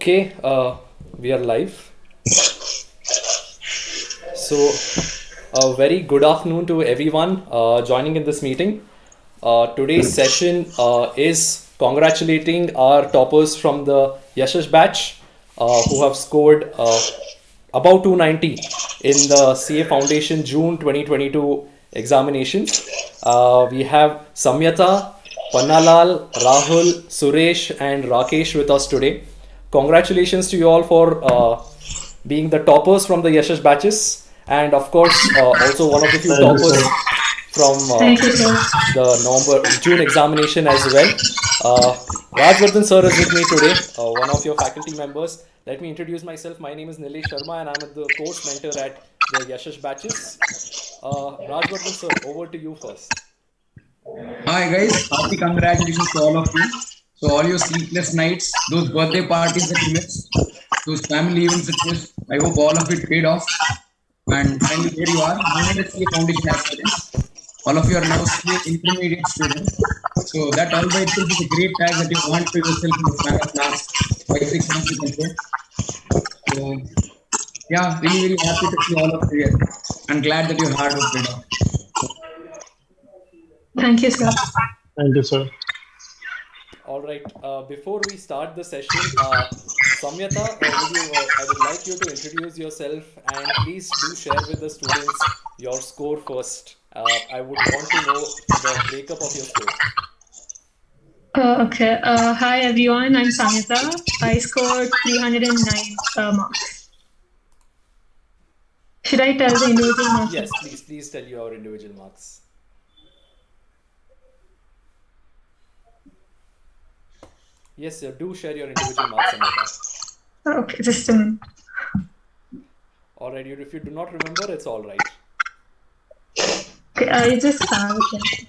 Okay, we are live. So, a very good afternoon to everyone joining in this meeting. Today's session is congratulating our toppers from the Yeshas batch who have scored about 290 in the CA Foundation June 2022 examinations. We have Samyata, Pannalal, Rahul, Suresh, and Rakesh with us today. Congratulations to you all for being the toppers from the Yeshas batches, and of course, also one of the few toppers from Thank you, sir. the June examination as well. Rajvardhan sir is with me today, one of your faculty members. Let me introduce myself. My name is Nilesh Sharma, and I'm the course mentor at the Yeshash batches. Rajvardhan sir, over to you first. Hi guys, happy congratulations to all of you. So all your sleepless nights, those birthday parties that you missed, those family events that you missed, I hope all of it paid off. And finally here you are, CA Foundation aspirants. All of you are now CA intermediate students. So that all by itself is a great tag that you want to yourself in the span of last 5-6 months you can say. So yeah, really very happy to see all of you here. And glad that your hard work paid off. Thank you, sir. Thank you, sir. All right. Before we start the session, Samyata, I would like you to introduce yourself and please do share with the students your score first. I would want to know the breakup of your score. Okay. Hi, everyone. I'm Samyata. I scored 309 marks. Should I tell the individual marks? Yes, please tell your individual marks. Yes, sir. Do share your individual marks, Samyata. Okay, just a minute. All right. If you do not remember, it's all right. Okay, I just have it.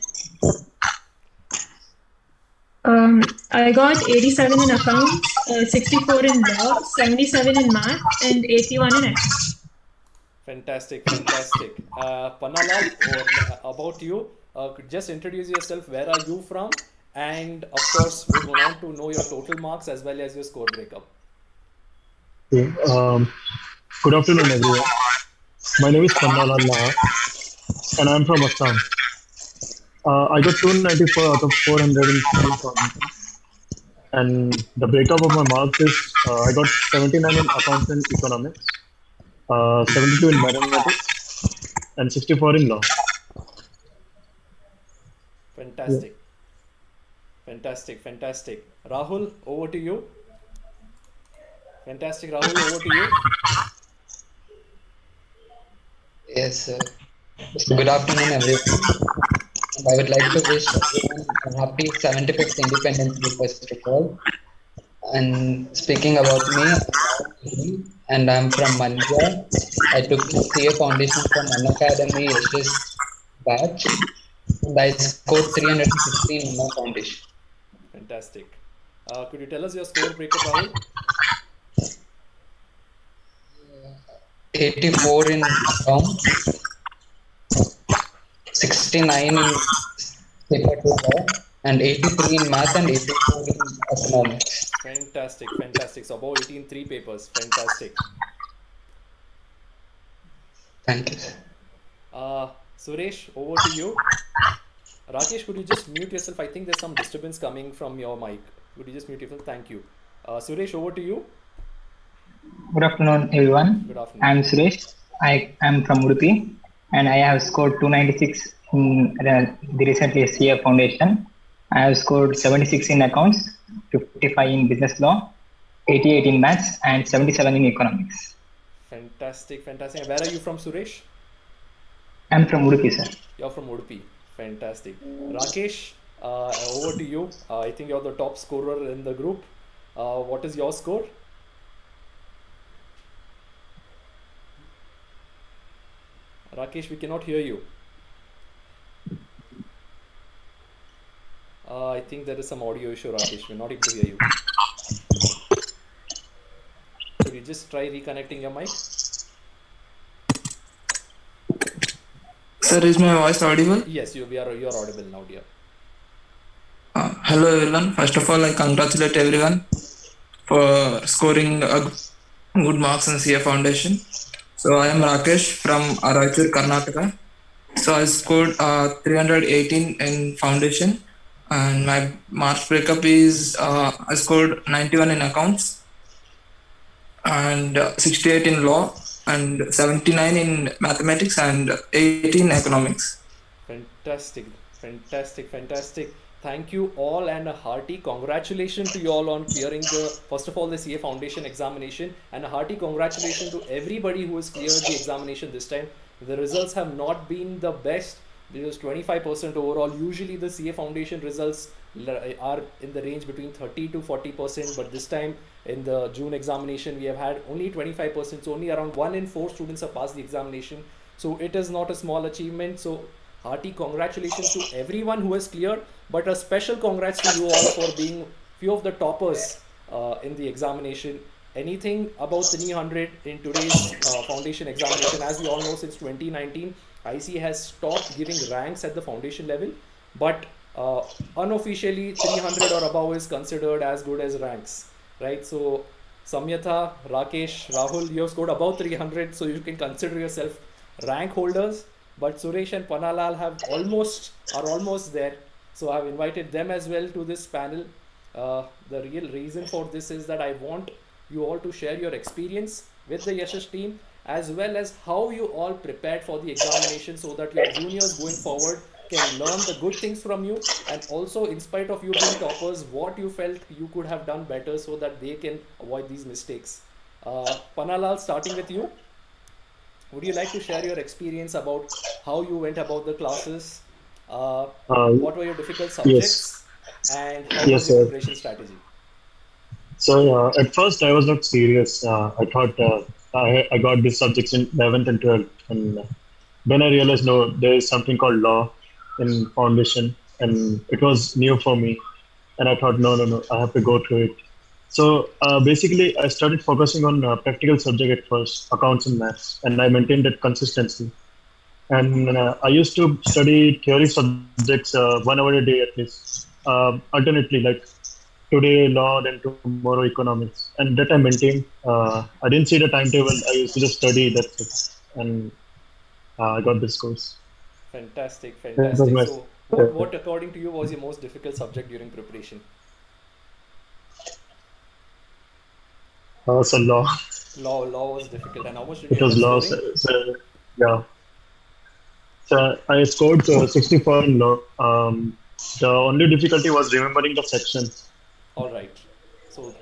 I got 87 in accounts, 64 in law, 77 in math, and 81 in ethics. Fantastic. Pannalal, about you, just introduce yourself. Where are you from? And of course, we want to know your total marks as well as your score breakup. Okay. Good afternoon, everyone. My name is Pannalal and I'm from Assam. I got 294 out of 400 and the breakup of my marks is I got 79 in accounts and economics, 72 in mathematics, and 64 in law. Fantastic. Rahul, over to you. Fantastic, Rahul, over to you. Yes, sir. Good afternoon, everyone. I would like to wish everyone a happy 75th Independence Day first of all. And speaking about me, and I'm from Manipur. I took the CA Foundation from Unacademy Yeshas batch, and I scored 316 in my foundation. Fantastic. Could you tell us your score breakup, Rahul? 84 in accounts, 69 in paper to law, and 83 in math and 84 in economics. Fantastic. So about 18 3 papers. Fantastic. Thank you, sir. Suresh, over to you. Rakesh, could you just mute yourself? I think there's some disturbance coming from your mic. Could you just mute yourself? Thank you. Suresh, over to you. Good afternoon, everyone. Good afternoon. I am Suresh. I am from Udupi and I have scored 296 in the recently CA Foundation. I have scored 76 in accounts, 55 in business law, 88 in maths, and 77 in economics. Fantastic. Where are you from, Suresh? I am from Udupi, sir. You're from Udupi. Fantastic. Rakesh, over to you. I think you're the top scorer in the group. What is your score? Rakesh, we cannot hear you. I think there is some audio issue, Rakesh. We're not able to hear you. Could you just try reconnecting your mic? Sir, is my voice audible? Yes, you are audible now, dear. Hello everyone. First of all, I congratulate everyone for scoring good marks in CA Foundation. So I am Rakesh from Raichur, Karnataka. So I scored 318 in Foundation, and my marks breakup is I scored 91 in accounts and 68 in law and 79 in mathematics and 18 economics. Fantastic, fantastic. Thank you all and a hearty congratulations to you all on clearing first of all, the CA Foundation examination, and a hearty congratulations to everybody who has cleared the examination this time. The results have not been the best. There was 25% overall. Usually the CA Foundation results are in the range between 30 to 40%, but this time in the June examination we have had only 25%. So only around 1 in 4 students have passed the examination. So it is not a small achievement. So hearty congratulations to everyone who has cleared, but a special congrats to you all for being few of the toppers in the examination. Anything above 300 in today's foundation examination, as we all know, since 2019 IC has stopped giving ranks at the foundation level, but unofficially 300 or above is considered as good as ranks, right? So Samyatha, Rakesh, Rahul, you have scored above 300, so you can consider yourself rank holders. But Suresh and Panalal are almost there, so I've invited them as well to this panel. The real reason for this is that I want you all to share your experience with the Yeshas team, as well as how you all prepared for the examination, so that your juniors going forward can learn the good things from you, and also, in spite of you being toppers, what you felt you could have done better so that they can avoid these mistakes. Panalal, starting with you. Would you like to share your experience about how you went about the classes? What were your difficult subjects? Yes, And how yes, was your sir. preparation strategy? So at first I was not serious. I thought I got these subjects in 11th and 12th, and then I realized no, there is something called law in foundation, and it was new for me. And I thought, no, I have to go through it. So basically, I started focusing on practical subject at first, accounts and maths, and I maintained that consistency. And I used to study theory subjects 1 hour a day at least, alternately, like today law, then tomorrow economics, and that I maintained. I didn't see the timetable. I used to just study. That's it, and I got this course. Fantastic, That was fantastic. my So, what according to you was your most difficult subject during preparation? so law. Law was difficult, and how much did you It end was up law. scoring? Yeah. So I scored 64 in law. The only difficulty was remembering the sections. All right. So,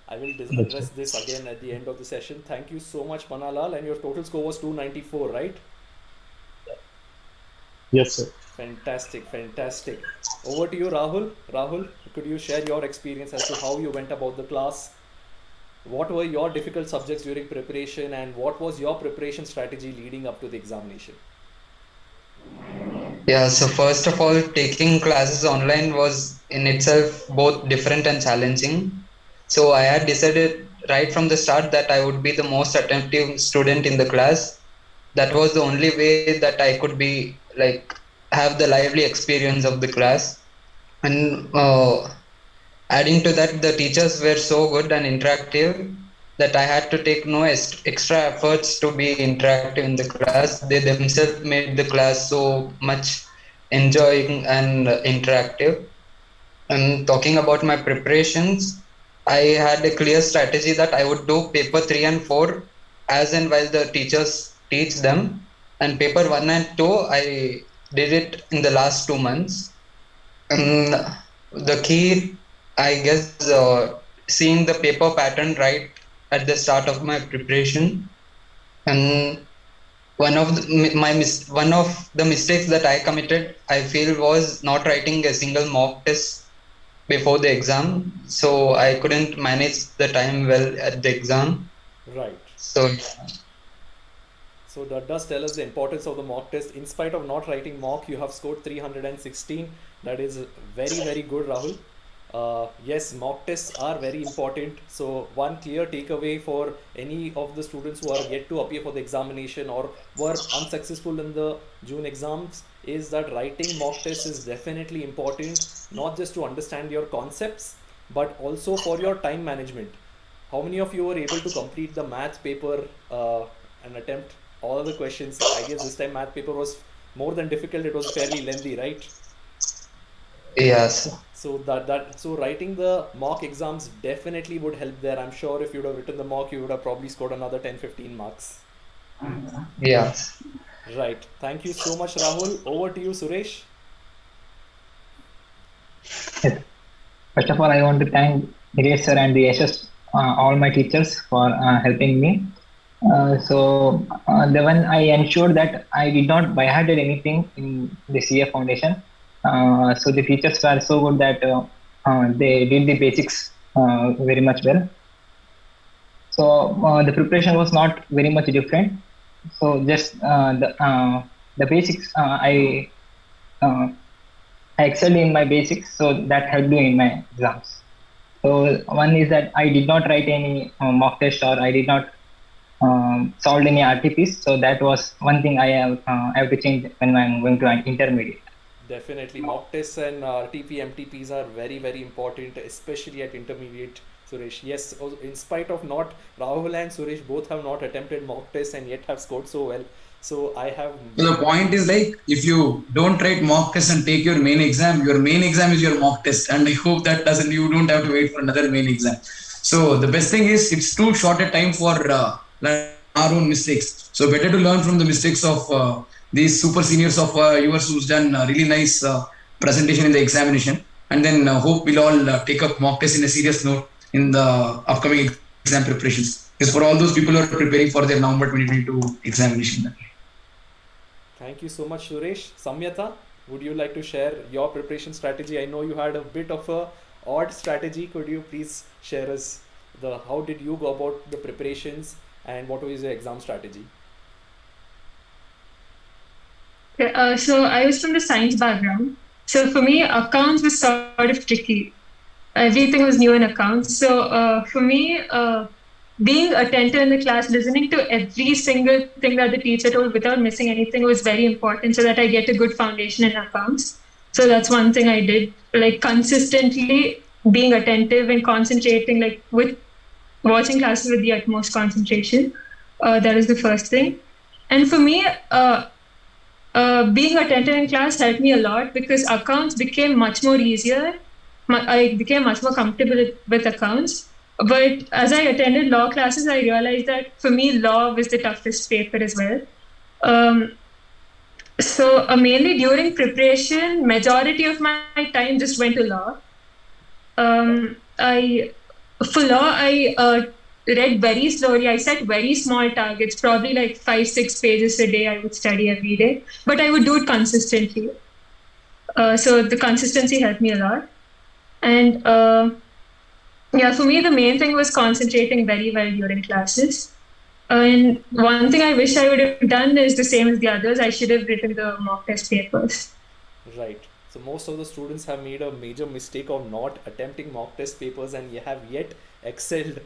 I will That's address it. this again at the end of the session. Thank you so much, Panalal, and your total score was 294, right? Yes, sir. Fantastic, fantastic. Over to you, Rahul. Rahul, could you share your experience as to how you went about the class? What were your difficult subjects during preparation, and what was your preparation strategy leading up to the examination? Yeah, so first of all, taking classes online was in itself both different and challenging. So I had decided right from the start that I would be the most attentive student in the class. That was the only way that I could be like have the lively experience of the class. And adding to that, the teachers were so good and interactive that I had to take no extra efforts to be interactive in the class. They themselves made the class so much enjoying and interactive. And talking about my preparations, I had a clear strategy that I would do paper 3 and 4 as and while the teachers teach them. And paper 1 and 2, I did it in the last 2 months. And the key, I guess, seeing the paper pattern right at the start of my preparation. And one of the mistakes that I committed, I feel, was not writing a single mock test before the exam. So I couldn't manage the time well at the exam. Right. So So that does tell us the importance of the mock test. In spite of not writing mock, you have scored 316. That is very, very good, Rahul. Yes, mock tests are very important. So one clear takeaway for any of the students who are yet to appear for the examination or were unsuccessful in the June exams is that writing mock tests is definitely important, not just to understand your concepts, but also for your time management. How many of you were able to complete the math paper and attempt all the questions? I guess this time math paper was more than difficult. It was fairly lengthy, right? Yes. So writing the mock exams definitely would help there. I'm sure if you'd have written the mock, you would have probably scored another 10-15 marks. Yes. Right. Thank you so much, Rahul. Over to you, Suresh. Yes. First of all, I want to thank Rakesh sir and the Yeshas, all my teachers for helping me. The one I ensured that I did not byhearted anything in the CA foundation. So the teachers were so good that they did the basics very much well. So the preparation was not very much different. So just the basics I excelled in my basics, so that helped me in my exams. So one is that I did not write any mock test, or I did not solve any RTPs. So that was one thing I have to change when I'm going to an intermediate. Definitely, mock tests and RTP, MTPs are very, very important, especially at intermediate, Suresh. Yes, in spite of not Rahul and Suresh both have not attempted mock tests and yet have scored so well. So I have. So the point is like, if you don't write mock test and take your main exam is your mock test, and I hope that you don't have to wait for another main exam. So the best thing is it's too short a time for our own mistakes. So better to learn from the mistakes of these super seniors of yours who's done a really nice presentation in the examination, and then hope we'll all take up mock test in a serious note in the upcoming exam preparations. Because for all those people who are preparing for their November 2022 examination. Thank you so much, Suresh. Samyata, would you like to share your preparation strategy? I know you had a bit of a odd strategy. Could you please share us how did you go about the preparations and what was your exam strategy? So I was from the science background. So for me, accounts was sort of tricky. Everything was new in accounts. So for me, being attentive in the class, listening to every single thing that the teacher told without missing anything was very important, so that I get a good foundation in accounts. So that's one thing I did, like consistently being attentive and concentrating, like with watching classes with the utmost concentration. That is the first thing. And for me, being attentive in class helped me a lot because accounts became much more easier. I became much more comfortable with accounts. But as I attended law classes, I realized that for me, law was the toughest paper as well. Mainly during preparation, majority of my time just went to law. For law, I read very slowly. I set very small targets, probably like 5-6 pages a day I would study every day, but I would do it consistently. So the consistency helped me a lot. And for me, the main thing was concentrating very well during classes. And one thing I wish I would have done is the same as the others. I should have written the mock test papers. Right. So most of the students have made a major mistake of not attempting mock test papers and have yet excelled.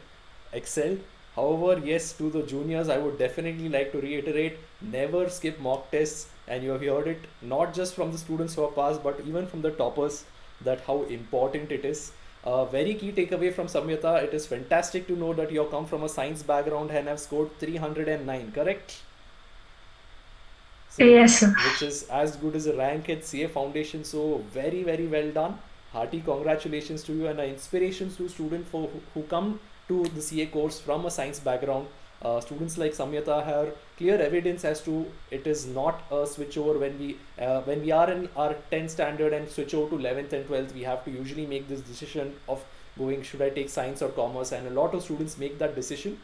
However, yes, to the juniors, I would definitely like to reiterate, never skip mock tests. And you have heard it not just from the students who have passed, but even from the toppers, that how important it is. Very key takeaway from Samyata, it is fantastic to know that you have come from a science background and have scored 309, correct? So, yes, sir. Which is as good as a rank at CA Foundation. So very, very well done. Hearty congratulations to you and inspirations to students who come to the CA course from a science background. Students like Samyata have clear evidence as to it is not a switchover when we are in our 10th standard and switch over to 11th and 12th. We have to usually make this decision of going, should I take science or commerce, and a lot of students make that decision.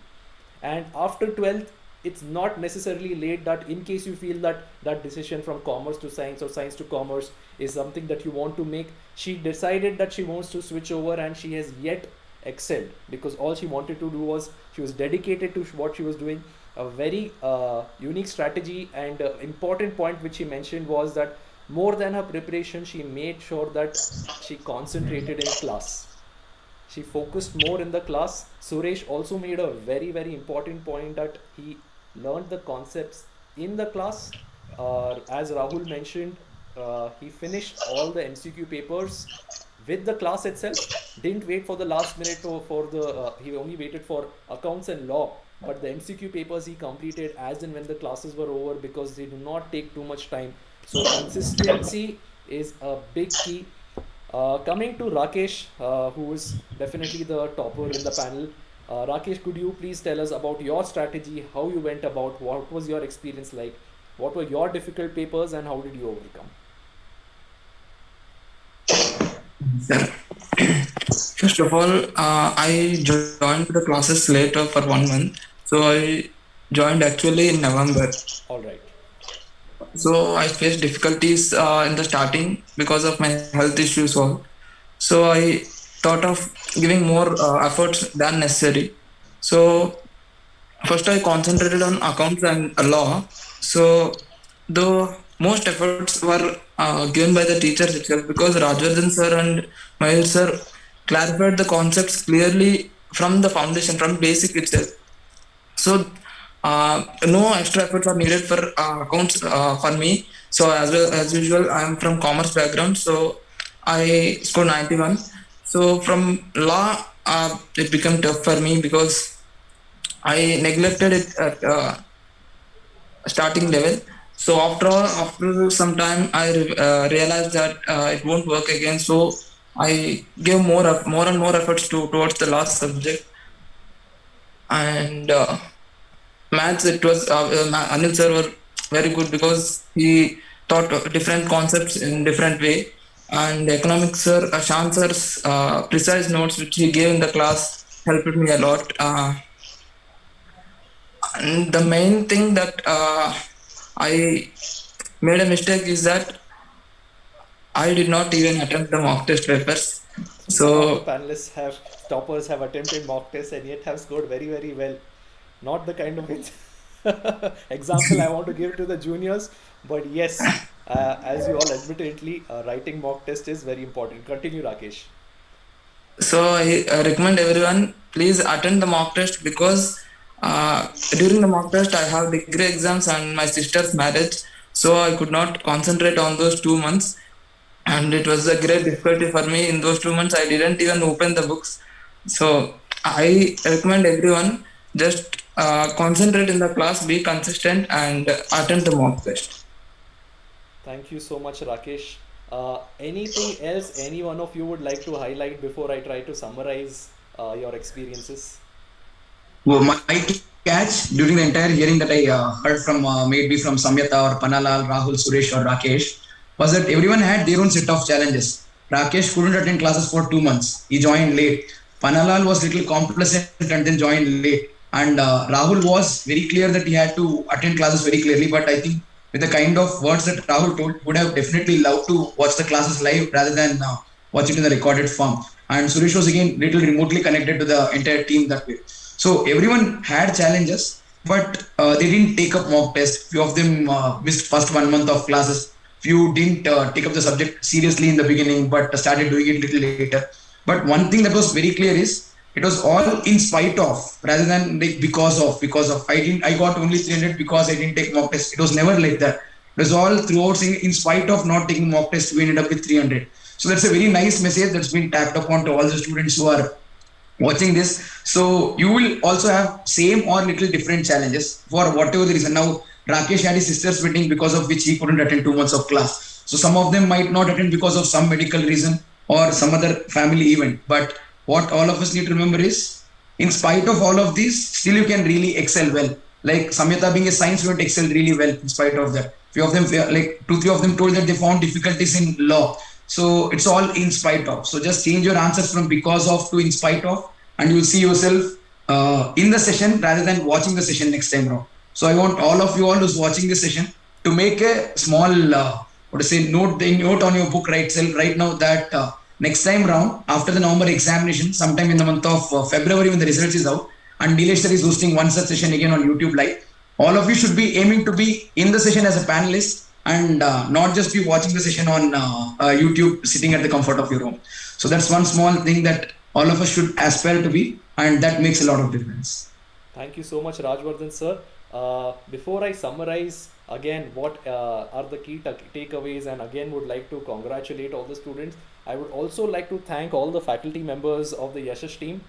And after 12th, it's not necessarily late that in case you feel that that decision from commerce to science or science to commerce is something that you want to make. She decided that she wants to switch over and she has yet excelled because all she wanted to do was she was dedicated to what she was doing. A very unique strategy and important point which she mentioned was that more than her preparation, she made sure that she concentrated in class. She focused more in the class. Suresh also made a very, very important point that he learned the concepts in the class. As Rahul mentioned, he finished all the MCQ papers with the class itself. Didn't wait for the last minute for the he only waited for accounts and law, but the MCQ papers he completed as and when the classes were over, because they do not take too much time. So consistency is a big key. Coming to Rakesh, who is definitely the topper in the panel. Rakesh, could you please tell us about your strategy, how you went about, what was your experience like, what were your difficult papers, and how did you overcome? Sir. First of all, I joined the classes later for 1 month. So I joined actually in November. All right. So I faced difficulties in the starting because of my health issues all. So I thought of giving more efforts than necessary. So first I concentrated on accounts and law. So the most efforts were given by the teachers itself, because Rajvardhan sir and Mahil sir clarified the concepts clearly from the foundation, from basic itself. So no extra efforts are needed for accounts for me. So as well as usual, I am from commerce background, so I scored 91. So from law, it became tough for me because I neglected it at starting level. So after some time, I realized that it won't work again. So I gave more and more efforts towards the last subject. And maths, it was Anil sir were very good because he taught different concepts in different way. And economics sir, Shan sir's precise notes which he gave in the class helped me a lot. And the main thing that I made a mistake is that I did not even attempt the mock test papers. So Panelists have toppers have attempted mock tests and yet have scored very, very well. Not the kind of example I want to give to the juniors, but yes, as you all admittedly, writing mock test is very important. Continue, Rakesh. So I recommend everyone please attend the mock test, because during the mock test I have degree exams and my sister's marriage, so I could not concentrate on those 2 months, and it was a great difficulty for me. In those 2 months I didn't even open the books. So I recommend everyone just concentrate in the class, be consistent, and attend the mock test. Thank you so much, Rakesh. Anything else any one of you would like to highlight before I try to summarize your experiences? Well, my catch during the entire hearing that I heard from maybe from Samyata or Panalal, Rahul, Suresh or Rakesh was that everyone had their own set of challenges. Rakesh couldn't attend classes for 2 months. He joined late. Panalal was little complacent and then joined late. And Rahul was very clear that he had to attend classes very clearly. But I think with the kind of words that Rahul told, would have definitely loved to watch the classes live rather than watch it in the recorded form. And Suresh was again little remotely connected to the entire team that way. So everyone had challenges, but they didn't take up mock tests. Few of them missed first 1 month of classes. Few didn't take up the subject seriously in the beginning, but started doing it little later. But one thing that was very clear is it was all in spite of, rather than like because of. I got only 300 because I didn't take mock test. It was never like that. It was all throughout saying in spite of not taking mock test, we ended up with 300. So that's a very nice message that's been tapped upon to all the students who are watching this. So you will also have same or little different challenges for whatever the reason. Now Rakesh had his sister's wedding because of which he couldn't attend 2 months of class. So some of them might not attend because of some medical reason or some other family event. But what all of us need to remember is, in spite of all of these, still you can really excel well. Like Samyata being a science student excelled really well in spite of that. Few of them, like 2-3 of them told that they found difficulties in law. So it's all in spite of. So just change your answers from because of to in spite of, and you'll see yourself in the session rather than watching the session next time around. So I want all of you all who's watching this session to make a small note on your book right now that next time round after the November examination, sometime in the month of February when the results is out, and Nilesh sir is hosting one such session again on YouTube live. All of you should be aiming to be in the session as a panelist and not just be watching the session on YouTube sitting at the comfort of your home. So that's one small thing that all of us should aspire to be, and that makes a lot of difference. Thank you so much, Rajvardhan sir. Before I summarize again, what are the key takeaways, and again would like to congratulate all the students. I would also like to thank all the faculty members of the Yeshas team,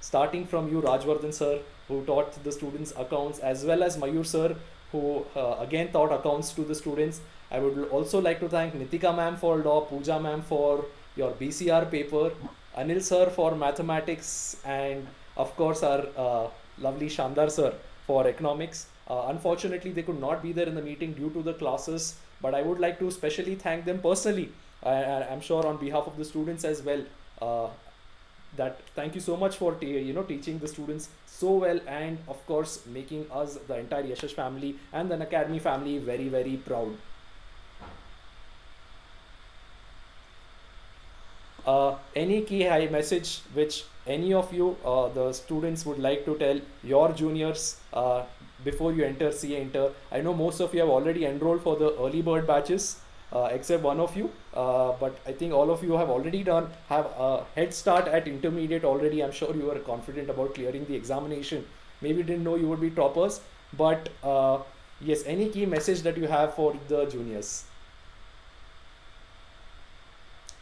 starting from you, Rajvardhan sir, who taught the students accounts, as well as Mayur sir, who again taught accounts to the students. I would also like to thank Nitika ma'am for law, Pooja ma'am for your BCR paper, Anil sir for mathematics, and of course our lovely Shandar sir for economics. Unfortunately, they could not be there in the meeting due to the classes, but I would like to specially thank them personally. I'm sure on behalf of the students as well. That thank you so much for teaching the students so well, and of course making us, the entire Yeshas family and the Unacademy family, very, very proud. Any key high message which any of you, the students, would like to tell your juniors before you enter CA Inter? I know most of you have already enrolled for the early bird batches, except one of you, but I think all of you have already have a head start at intermediate already. I'm sure you are confident about clearing the examination. Maybe didn't know you would be toppers, but yes, any key message that you have for the juniors?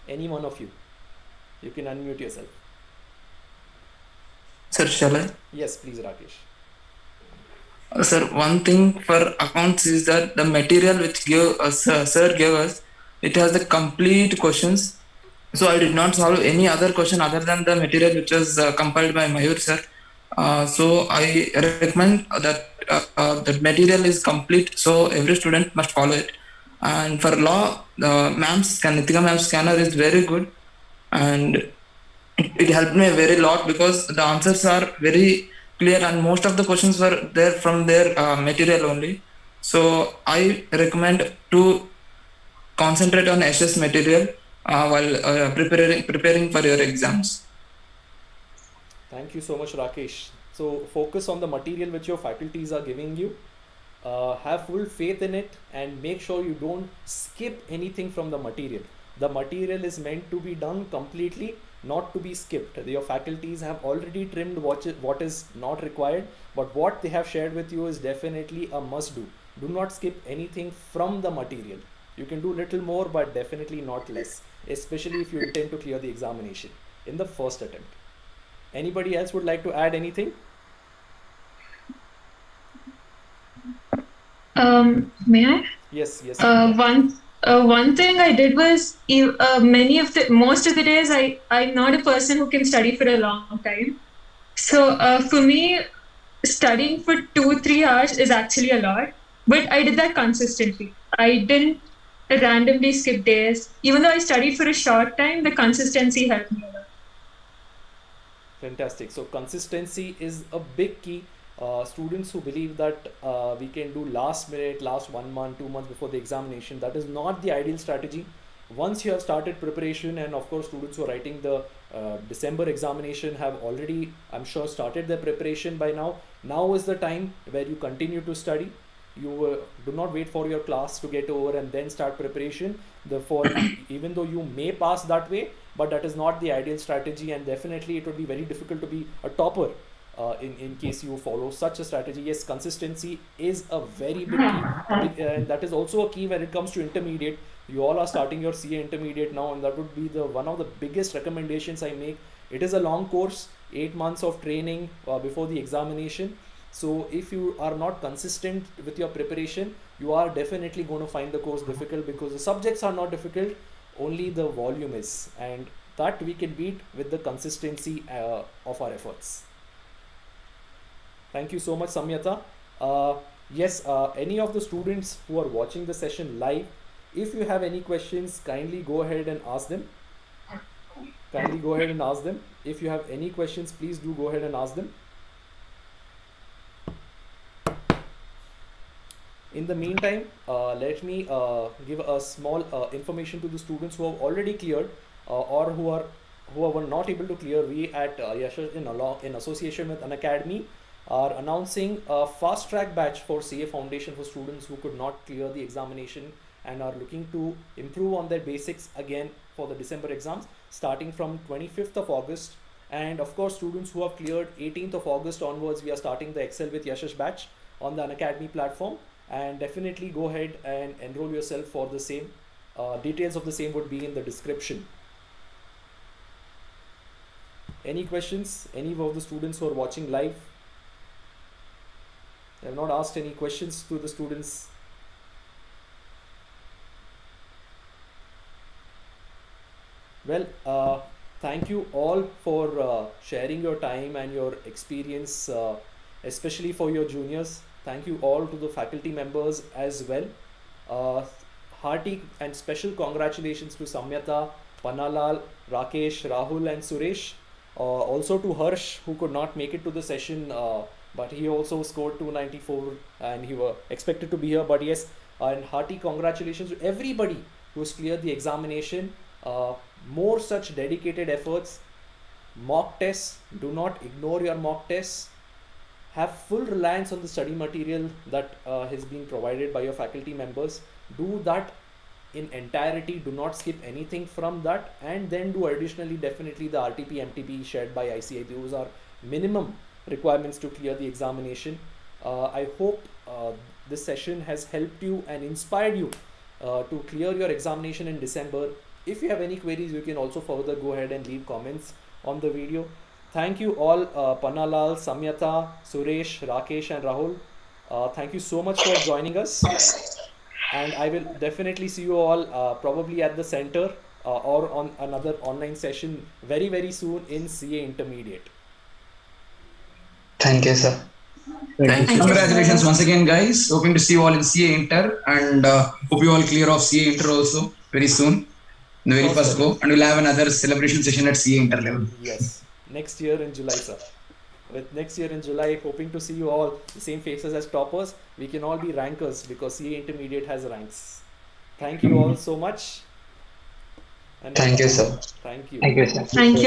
Any one of you? You can unmute yourself. Sir, shall I? Yes, please, Rakesh. Sir, one thing for accounts is that the material which sir gave us, it has the complete questions. So I did not solve any other question other than the material which was compiled by Mayur sir. So I recommend that that material is complete, so every student must follow it. And for law, the Nitika ma'am's scanner is very good, and it helped me a very lot because the answers are very clear and most of the questions were there from their material only. So I recommend to concentrate on SS material while preparing for your exams. Thank you so much, Rakesh. So focus on the material which your faculties are giving you. Have full faith in it, and make sure you don't skip anything from the material. The material is meant to be done completely, not to be skipped. Your faculties have already trimmed what is not required, but what they have shared with you is definitely a must do. Do not skip anything from the material. You can do little more, but definitely not less, especially if you intend to clear the examination in the first attempt. Anybody else would like to add anything? May I? Yes. One thing I did was most of the days I'm not a person who can study for a long time. So for me, studying for 2-3 hours is actually a lot, but I did that consistently. I didn't randomly skip days. Even though I studied for a short time, the consistency helped me a lot. Fantastic. So consistency is a big key. Students who believe that we can do last 1 month, 2 months before the examination, that is not the ideal strategy. Once you have started preparation, and of course students who are writing the December examination have already, I'm sure, started their preparation by now. Now is the time where you continue to study. You do not wait for your class to get over and then start preparation. Therefore, even though you may pass that way, but that is not the ideal strategy, and definitely it would be very difficult to be a topper in case you follow such a strategy. Yes, consistency is a very big key, and that is also a key when it comes to intermediate. You all are starting your CA intermediate now, and that would be one of the biggest recommendations I make. It is a long course, 8 months of training before the examination. So if you are not consistent with your preparation, you are definitely going to find the course difficult, because the subjects are not difficult, only the volume is, and that we can beat with the consistency of our efforts. Thank you so much, Samyata. Yes, any of the students who are watching the session live, if you have any questions, kindly go ahead and ask them. If you have any questions, please do go ahead and ask them. In the meantime, let me give a small information to the students who have already cleared or who were not able to clear. We at Yeshas in association with Unacademy are announcing a fast track batch for CA Foundation for students who could not clear the examination and are looking to improve on their basics again for the December exams, starting from 25th of August. And of course, students who have cleared 18th of August onwards, we are starting the Excel with Yeshas batch on the Unacademy platform. and definitely go ahead and enroll yourself for the same. Details of the same would be in the description. Any questions? Any of the students who are watching live? I have not asked any questions to the students. Well, thank you all for sharing your time and your experience, especially for your juniors. Thank you all to the faculty members as well. Hearty and special congratulations to Samyata, Pannalal, Rakesh, Rahul and Suresh. Also to Harsh, who could not make it to the session, but he also scored 294 and he was expected to be here. But yes, and hearty congratulations to everybody who's cleared the examination. More such dedicated efforts. Mock tests, do not ignore your mock tests. Have full reliance on the study material that has been provided by your faculty members. Do that in entirety, do not skip anything from that, and then do additionally definitely the RTP MTP shared by ICI. Those are minimum requirements to clear the examination. I hope this session has helped you and inspired you to clear your examination in December. If you have any queries, you can also further go ahead and leave comments on the video. Thank you all, Pannalal, Samyata, Suresh, Rakesh and Rahul. Thank you so much for joining us. And I will definitely see you all probably at the center or on another online session very, very soon in CA Intermediate. Thank you, sir. Thank you. Congratulations once again, guys. Hoping to see you all in CA Inter, and hope you all clear off CA Inter also very soon. In the very first go, and we'll have another celebration session at CA Inter level. Yes, next year in July, sir. With next year in July, hoping to see you all the same faces as toppers. We can all be rankers because CA Intermediate has ranks. Thank you all so much. And Thank you, sir. Thank you. Thank you, sir. Thank you.